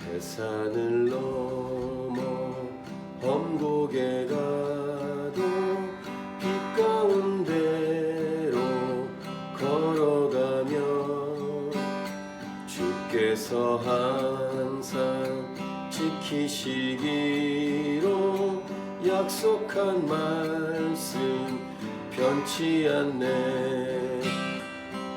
태산을 넘어 험곡에 가도 빛 가운데로 걸어가며 주께서 항상 지키시기로 약속한 말씀 변치 않네.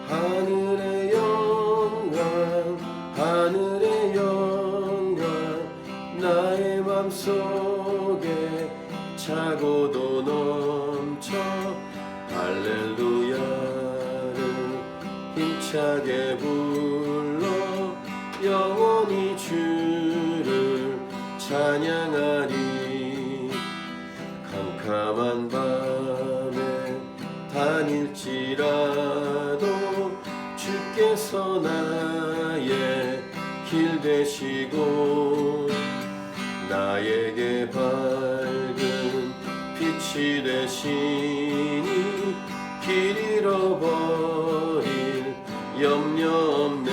하늘의 영광 하늘의 영광 나의 맘속에 차고도 넘쳐 할렐루야를 힘차게 불러 영원히 주를 찬양하리. 캄캄한 밤에 다닐지라도 주께서 나의 길 되시고 나에게 밝은 빛이 되시니 길 잃어버릴 염려 없네.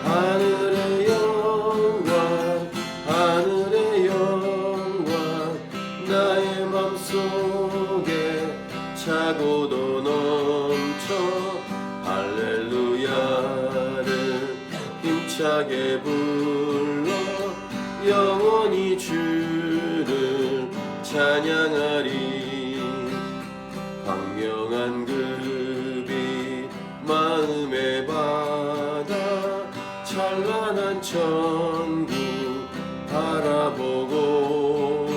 하늘의 영광 하늘의 영광 나의 맘속에 차고도 넘쳐 할렐루야를 힘차게 불러 영원히 주를 찬양하리. 광명한 그 빛 마음의 바다 찬란한 천국 바라보고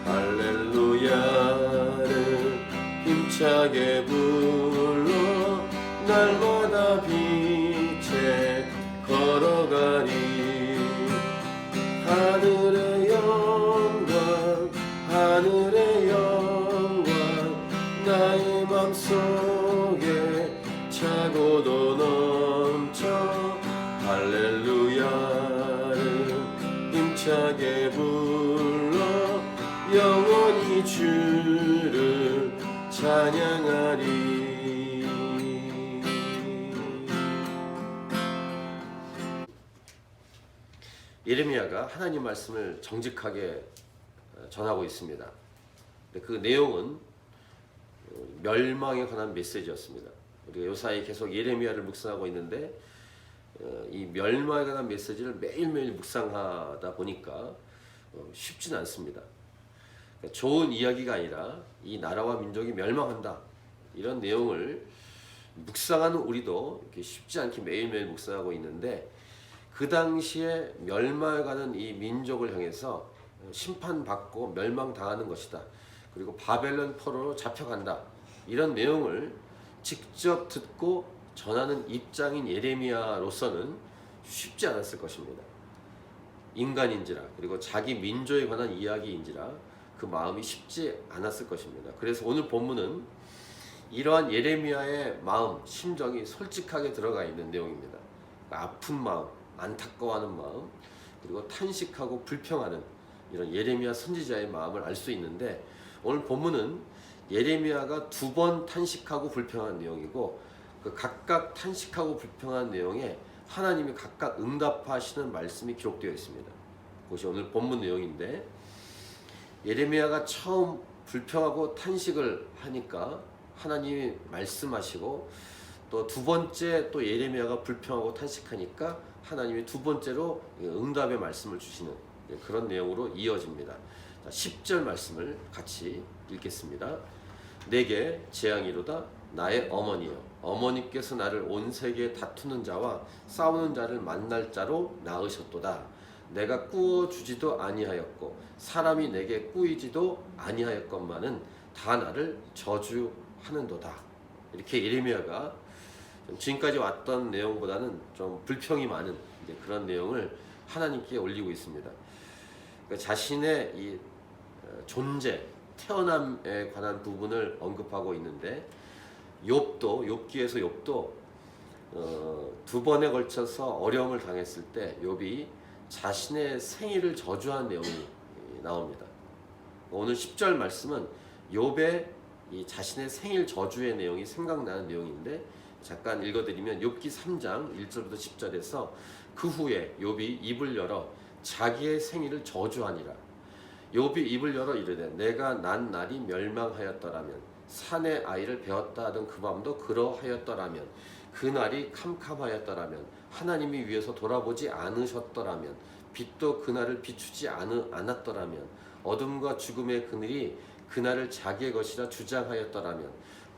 할렐루야를 힘차게 불러 날마다 빛에 걸어가리. 하늘의 영광 하늘의 영광 나의 맘속에 차고도 넘쳐 할렐루야를 힘차게 불러 영원히 주를 찬양하리. 예레미야가 하나님 말씀을 정직하게 전하고 있습니다. 그 내용은 멸망에 관한 메시지였습니다. 우리가 요사이 계속 예레미야를 묵상하고 있는데 이 멸망에 관한 메시지를 매일매일 묵상하다 보니까 쉽지는 않습니다. 좋은 이야기가 아니라 이 나라와 민족이 멸망한다 이런 내용을 묵상하는 우리도 이렇게 쉽지 않게 매일매일 묵상하고 있는데 그 당시에 멸망해가는 이 민족을 향해서 심판받고 멸망당하는 것이다. 그리고 바벨론 포로로 잡혀간다. 이런 내용을 직접 듣고 전하는 입장인 예레미야로서는 쉽지 않았을 것입니다. 인간인지라 그리고 자기 민족에 관한 이야기인지라 그 마음이 쉽지 않았을 것입니다. 그래서 오늘 본문은 이러한 예레미야의 마음, 심정이 솔직하게 들어가 있는 내용입니다. 아픈 마음, 안타까워하는 마음, 그리고 탄식하고 불평하는 이런 예레미야 선지자의 마음을 알 수 있는데 오늘 본문은 예레미야가 2번 탄식하고 불평한 내용이고 그 각각 탄식하고 불평한 내용에 하나님이 각각 응답하시는 말씀이 기록되어 있습니다. 그것이 오늘 본문 내용인데 예레미야가 처음 불평하고 탄식을 하니까 하나님이 말씀하시고 또 2번째 또 예레미야가 불평하고 탄식하니까 하나님이 2번째로 응답의 말씀을 주시는 그런 내용으로 이어집니다. 10절 말씀을 같이 읽겠습니다. 내게 재앙이로다 나의 어머니여 어머니께서 나를 온 세계에 다투는 자와 싸우는 자를 만날 자로 낳으셨도다. 내가 꾸어주지도 아니하였고 사람이 내게 꾸이지도 아니하였건만은 다 나를 저주하는도다. 이렇게 예레미야가 지금까지 왔던 내용보다는 좀 불평이 많은 그런 내용을 하나님께 올리고 있습니다. 그러니까 자신의 이 존재, 태어남에 관한 부분을 언급하고 있는데 욥기에서 욥도 2번에 걸쳐서 어려움을 당했을 때 욥이 자신의 생일을 저주한 내용이 나옵니다. 오늘 10절 말씀은 욥의 이 자신의 생일 저주의 내용이 생각나는 내용인데 잠깐 읽어드리면 욥기 3장 1절부터 10절에서 그 후에 욥이 입을 열어 자기의 생일을 저주하니라. 욥이 입을 열어 이르되 내가 난 날이 멸망하였더라면 산의 아이를 베었다 하던 그 밤도 그러하였더라면 그 날이 캄캄하였더라면 하나님이 위에서 돌아보지 않으셨더라면 빛도 그날을 비추지 않았더라면 어둠과 죽음의 그늘이 그날을 자기의 것이라 주장하였더라면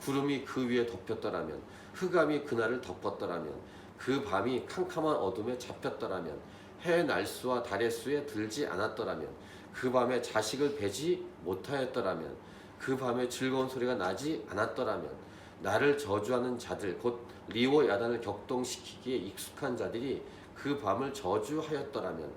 구름이 그 위에 덮였더라면 흑암이 그날을 덮었더라면 그 밤이 캄캄한 어둠에 잡혔더라면 해의 날수와 달의 수에 들지 않았더라면 그 밤에 자식을 베지 못하였더라면 그 밤에 즐거운 소리가 나지 않았더라면 나를 저주하는 자들 곧 리오 야단을 격동시키기에 익숙한 자들이 그 밤을 저주하였더라면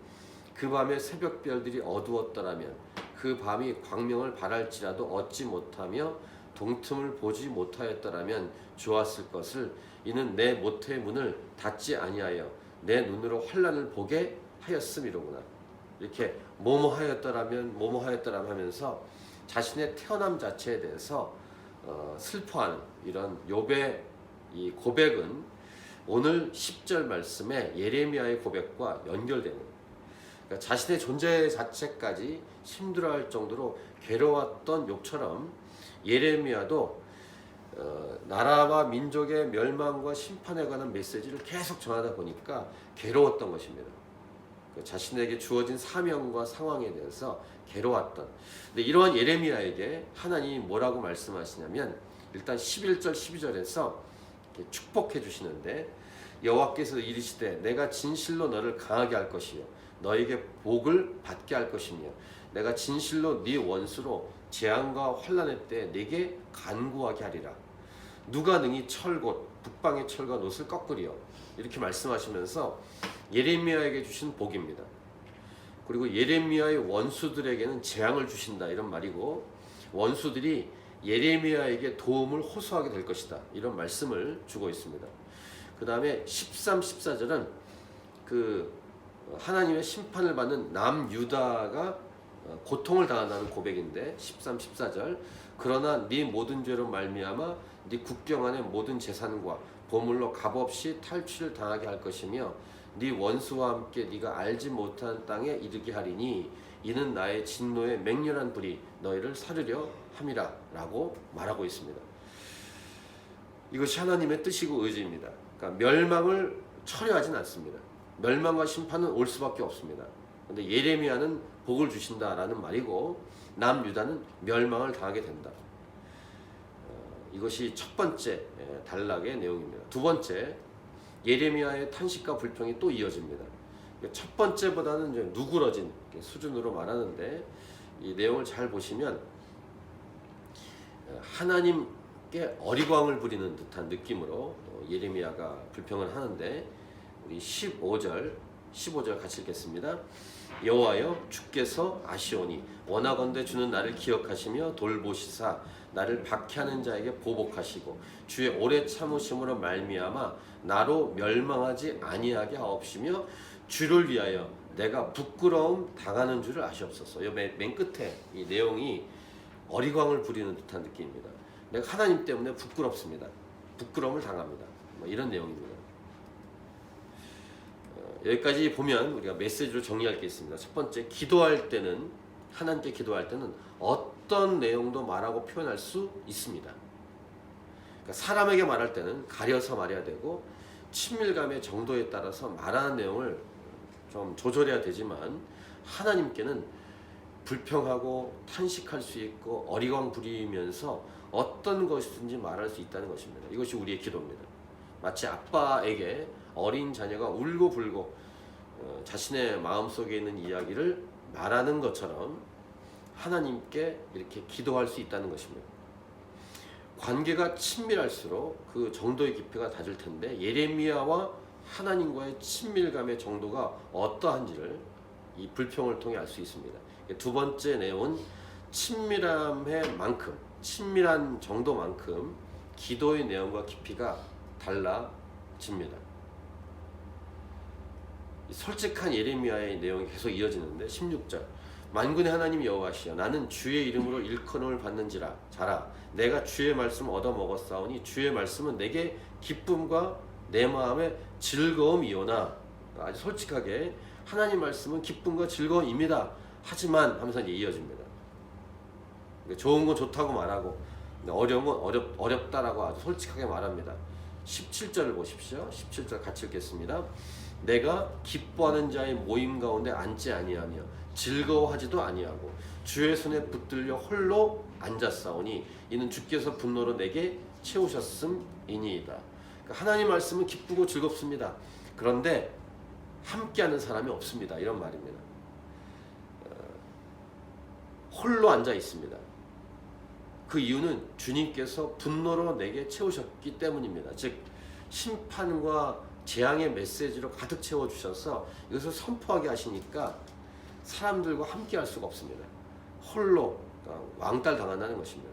그 밤에 새벽별들이 어두웠더라면 그 밤이 광명을 발할지라도 얻지 못하며 동틈을 보지 못하였더라면 좋았을 것을 이는 내 모태의 문을 닫지 아니하여 내 눈으로 환난을 보게 하였음이로구나. 이렇게 뭐뭐하였더라면 하면서 자신의 태어남 자체에 대해서 슬퍼하는 이런 욥의 이 고백은 오늘 10절 말씀에 예레미야의 고백과 연결되는 거예요. 그러니까 자신의 존재 자체까지 힘들어할 정도로 괴로웠던 욥처럼 예레미야도 나라와 민족의 멸망과 심판에 관한 메시지를 계속 전하다 보니까 괴로웠던 것입니다. 자신에게 주어진 사명과 상황에 대해서 괴로웠던. 근데 이러한 예레미야에게 하나님이 뭐라고 말씀하시냐면 일단 11절 12절에서 축복해 주시는데 여호와께서 이르시되 내가 진실로 너를 강하게 할 것이요 너에게 복을 받게 할 것이며 내가 진실로 네 원수로 재앙과 환난의 때 네게 간구하게 하리라. 누가 능히 철곧 북방의 철과 놋을 꺾으리요. 이렇게 말씀하시면서 예레미야에게 주신 복입니다. 그리고 예레미야의 원수들에게는 재앙을 주신다 이런 말이고 원수들이 예레미야에게 도움을 호소하게 될 것이다 이런 말씀을 주고 있습니다. 그 다음에 13, 14절은 그 하나님의 심판을 받는 남유다가 고통을 당한다는 고백인데 13, 14절 그러나 네 모든 죄로 말미암아 네 국경 안의 모든 재산과 보물로 값없이 탈취를 당하게 할 것이며 네 원수와 함께 네가 알지 못한 땅에 이르게 하리니 이는 나의 진노의 맹렬한 불이 너희를 사르려 함이라 라고 말하고 있습니다. 이것이 하나님의 뜻이고 의지입니다. 그러니까 멸망을 철회하진 않습니다. 멸망과 심판은 올 수밖에 없습니다. 그런데 예레미야는 복을 주신다라는 말이고 남유다는 멸망을 당하게 된다. 이것이 첫 번째 단락의 내용입니다. 두 번째 예레미야의 탄식과 불평이 또 이어집니다. 첫 번째보다는 좀 누그러진 수준으로 말하는데 이 내용을 잘 보시면 하나님께 어리광을 부리는 듯한 느낌으로 예레미야가 불평을 하는데 우리 15절 같이 읽겠습니다. 여호와여 주께서 아시오니 원하건대 주는 나를 기억하시며 돌보시사 나를 박해하는 자에게 보복하시고 주의 오래 참으심으로 말미암아 나로 멸망하지 아니하게 하옵시며 주를 위하여 내가 부끄러움 당하는 줄을 아시옵소서. 맨 끝에 이 내용이 어리광을 부리는 듯한 느낌입니다. 내가 하나님 때문에 부끄럽습니다. 부끄러움을 당합니다. 이런 내용입니다. 여기까지 보면 우리가 메시지로 정리할 게 있습니다. 첫 번째, 기도할 때는 하나님께 기도할 때는 어떤 내용도 말하고 표현할 수 있습니다. 그러니까 사람에게 말할 때는 가려서 말해야 되고 친밀감의 정도에 따라서 말하는 내용을 좀 조절해야 되지만 하나님께는 불평하고 탄식할 수 있고 어리광 부리면서 어떤 것이든지 말할 수 있다는 것입니다. 이것이 우리의 기도입니다. 마치 아빠에게 어린 자녀가 울고불고 자신의 마음속에 있는 이야기를 말하는 것처럼 하나님께 이렇게 기도할 수 있다는 것입니다. 관계가 친밀할수록 그 정도의 깊이가 다질 텐데 예레미야와 하나님과의 친밀감의 정도가 어떠한지를 이 불평을 통해 알 수 있습니다. 두 번째 내용은 친밀함의 만큼, 친밀한 정도만큼 기도의 내용과 깊이가 달라집니다. 솔직한 예레미야의 내용이 계속 이어지는데 16절 만군의 하나님 여호와시여 나는 주의 이름으로 일컬음을 받는지라 자라 내가 주의 말씀 얻어 먹었사오니 주의 말씀은 내게 기쁨과 내 마음의 즐거움이오나. 아주 솔직하게 하나님 말씀은 기쁨과 즐거움입니다. 하지만 하면서 이제 이어집니다. 좋은 건 좋다고 말하고 어려운 건 어렵다라고 아주 솔직하게 말합니다. 17절을 보십시오. 17절 같이 읽겠습니다. 내가 기뻐하는 자의 모임 가운데 앉지 아니하며 즐거워하지도 아니하고 주의 손에 붙들려 홀로 앉았사오니 이는 주께서 분노로 내게 채우셨음이니이다. 그러니까 하나님 말씀은 기쁘고 즐겁습니다. 그런데 함께하는 사람이 없습니다. 이런 말입니다. 홀로 앉아 있습니다. 그 이유는 주님께서 분노로 내게 채우셨기 때문입니다. 즉 심판과 재앙의 메시지로 가득 채워주셔서 이것을 선포하게 하시니까 사람들과 함께 할 수가 없습니다. 홀로 왕따를 당한다는 것입니다.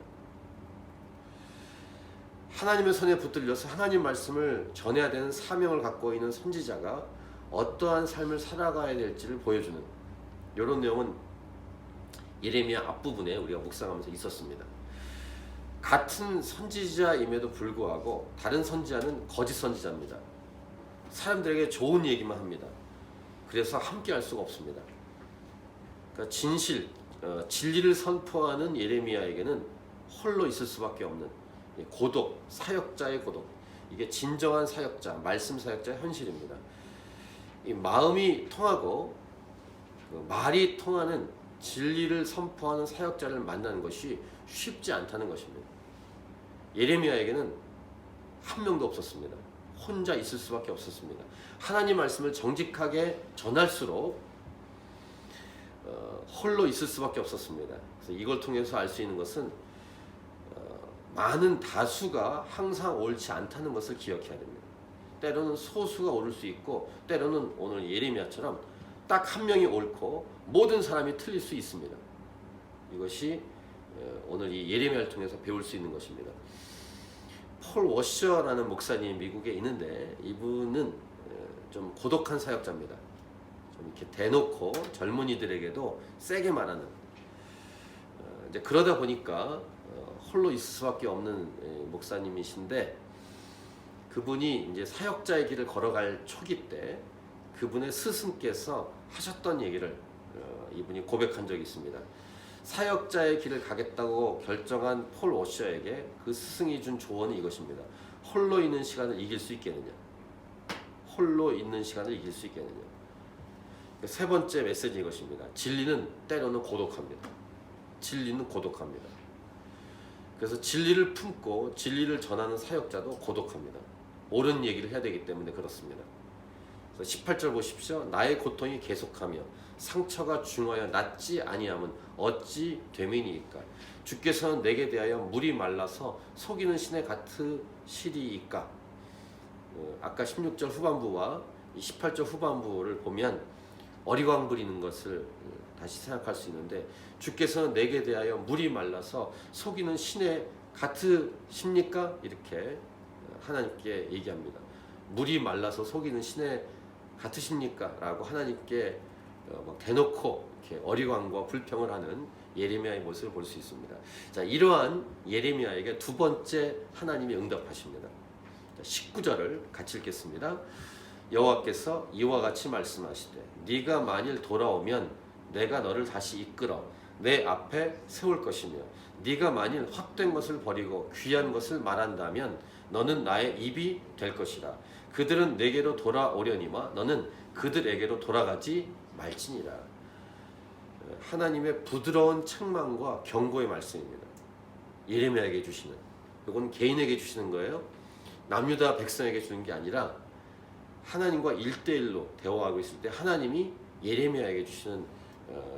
하나님의 손에 붙들려서 하나님 말씀을 전해야 되는 사명을 갖고 있는 선지자가 어떠한 삶을 살아가야 될지를 보여주는 이런 내용은 예레미야 앞부분에 우리가 묵상하면서 있었습니다. 같은 선지자임에도 불구하고 다른 선지자는 거짓 선지자입니다. 사람들에게 좋은 얘기만 합니다. 그래서 함께 할 수가 없습니다. 그러니까 진리를 선포하는 예레미야에게는 홀로 있을 수밖에 없는 고독, 사역자의 고독. 이게 진정한 사역자, 말씀 사역자의 현실입니다. 이 마음이 통하고 말이 통하는 진리를 선포하는 사역자를 만나는 것이 쉽지 않다는 것입니다. 예레미야에게는 한 명도 없었습니다. 혼자 있을 수밖에 없었습니다. 하나님 말씀을 정직하게 전할수록 홀로 있을 수밖에 없었습니다. 그래서 이걸 통해서 알 수 있는 것은 많은 다수가 항상 옳지 않다는 것을 기억해야 됩니다. 때로는 소수가 옳을 수 있고 때로는 오늘 예레미야처럼 딱 한 명이 옳고 모든 사람이 틀릴 수 있습니다. 이것이 오늘 이 예레미야를 통해서 배울 수 있는 것입니다. 폴 워셔라는 목사님이 미국에 있는데 이분은 좀 고독한 사역자입니다. 좀 이렇게 대놓고 젊은이들에게도 세게 말하는 이제 그러다 보니까 홀로 있을 수밖에 없는 목사님이신데 그분이 이제 사역자의 길을 걸어갈 초기 때 그분의 스승께서 하셨던 얘기를 이분이 고백한 적이 있습니다. 사역자의 길을 가겠다고 결정한 폴 워셔에게 그 스승이 준 조언이 이것입니다. 홀로 있는 시간을 이길 수 있겠느냐? 홀로 있는 시간을 이길 수 있겠느냐? 세 번째 메시지 이것입니다. 진리는 때로는 고독합니다. 진리는 고독합니다. 그래서 진리를 품고 진리를 전하는 사역자도 고독합니다. 옳은 얘기를 해야 되기 때문에 그렇습니다. 18절 보십시오. 나의 고통이 계속하며 상처가 중하여 낫지 아니함은 어찌 됨이니이까. 주께서는 내게 대하여 물이 말라서 속이는 신에 같으시리이까. 아까 16절 후반부와 18절 후반부를 보면 어리광 부리는 것을 다시 생각할 수 있는데 주께서는 내게 대하여 물이 말라서 속이는 신에 같으십니까? 이렇게 하나님께 얘기합니다. 물이 말라서 속이는 신에 같으십니까? 라고 하나님께 대놓고 이렇게 어리광과 불평을 하는 예레미야의 모습을 볼 수 있습니다. 자, 이러한 예레미야에게 두 번째 하나님이 응답하십니다. 19절을 같이 읽겠습니다. 여호와께서 이와 같이 말씀하시되 네가 만일 돌아오면 내가 너를 다시 이끌어 내 앞에 세울 것이며 네가 만일 헛된 것을 버리고 귀한 것을 말한다면 너는 나의 입이 될 것이라. 그들은 내게로 돌아오려니와 너는 그들에게로 돌아가지 말지니라. 하나님의 부드러운 책망과 경고의 말씀입니다. 예레미야에게 주시는, 이건 개인에게 주시는 거예요. 남유다 백성에게 주는 게 아니라 하나님과 1대1로 대화하고 있을 때 하나님이 예레미야에게 주시는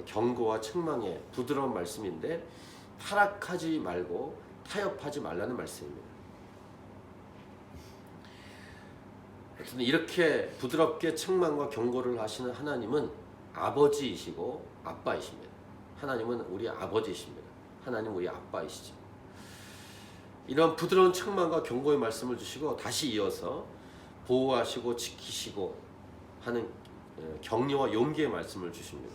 경고와 책망의 부드러운 말씀인데 타락하지 말고 타협하지 말라는 말씀입니다. 이렇게 부드럽게 책망과 경고를 하시는 하나님은 아버지이시고 아빠이십니다. 하나님은 우리 아버지이십니다. 하나님은 우리 아빠이시죠. 이런 부드러운 책망과 경고의 말씀을 주시고 다시 이어서 보호하시고 지키시고 하는 격려와 용기의 말씀을 주십니다.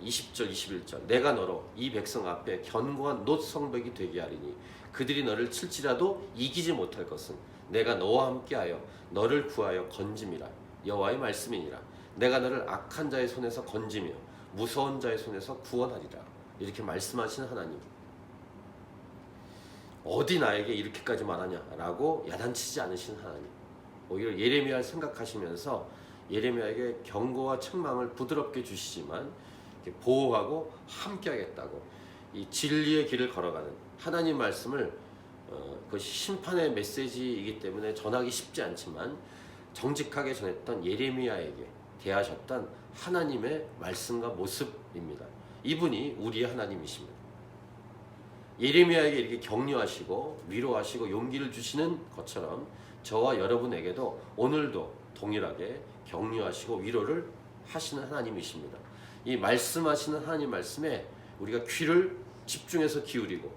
20절 21절 내가 너로 이 백성 앞에 견고한 놋 성벽이 되게 하리니 그들이 너를 칠지라도 이기지 못할 것은 내가 너와 함께하여 너를 구하여 건짐이라 여호와의 말씀이니라. 내가 너를 악한 자의 손에서 건지며 무서운 자의 손에서 구원하리라. 이렇게 말씀하시는 하나님, 어디 나에게 이렇게까지 말하냐라고 야단치지 않으신 하나님, 오히려 예레미야를 생각하시면서 예레미야에게 경고와 책망을 부드럽게 주시지만 보호하고 함께하겠다고 이 진리의 길을 걸어가는 하나님 말씀을 그것이 심판의 메시지이기 때문에 전하기 쉽지 않지만 정직하게 전했던 예레미야에게 대하셨던 하나님의 말씀과 모습입니다. 이분이 우리의 하나님이십니다. 예레미야에게 이렇게 격려하시고 위로하시고 용기를 주시는 것처럼 저와 여러분에게도 오늘도 동일하게 격려하시고 위로를 하시는 하나님이십니다. 이 말씀하시는 하나님 말씀에 우리가 귀를 집중해서 기울이고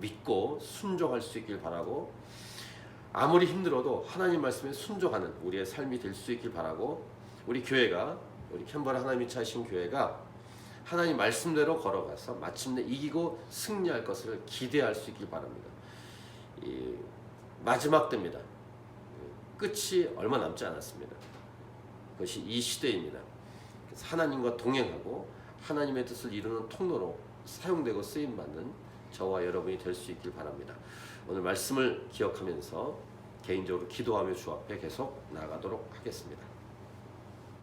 믿고 순종할 수 있길 바라고, 아무리 힘들어도 하나님 말씀에 순종하는 우리의 삶이 될 수 있길 바라고, 우리 교회가, 우리 캔버라 하나님이 차신 교회가 하나님 말씀대로 걸어가서 마침내 이기고 승리할 것을 기대할 수 있길 바랍니다. 이 마지막 때입니다. 끝이 얼마 남지 않았습니다. 그것이 이 시대입니다. 그래서 하나님과 동행하고 하나님의 뜻을 이루는 통로로 사용되고 쓰임받는 저와 여러분이 될 수 있길 바랍니다. 오늘 말씀을 기억하면서 개인적으로 기도하며 주 앞에 계속 나아가도록 하겠습니다.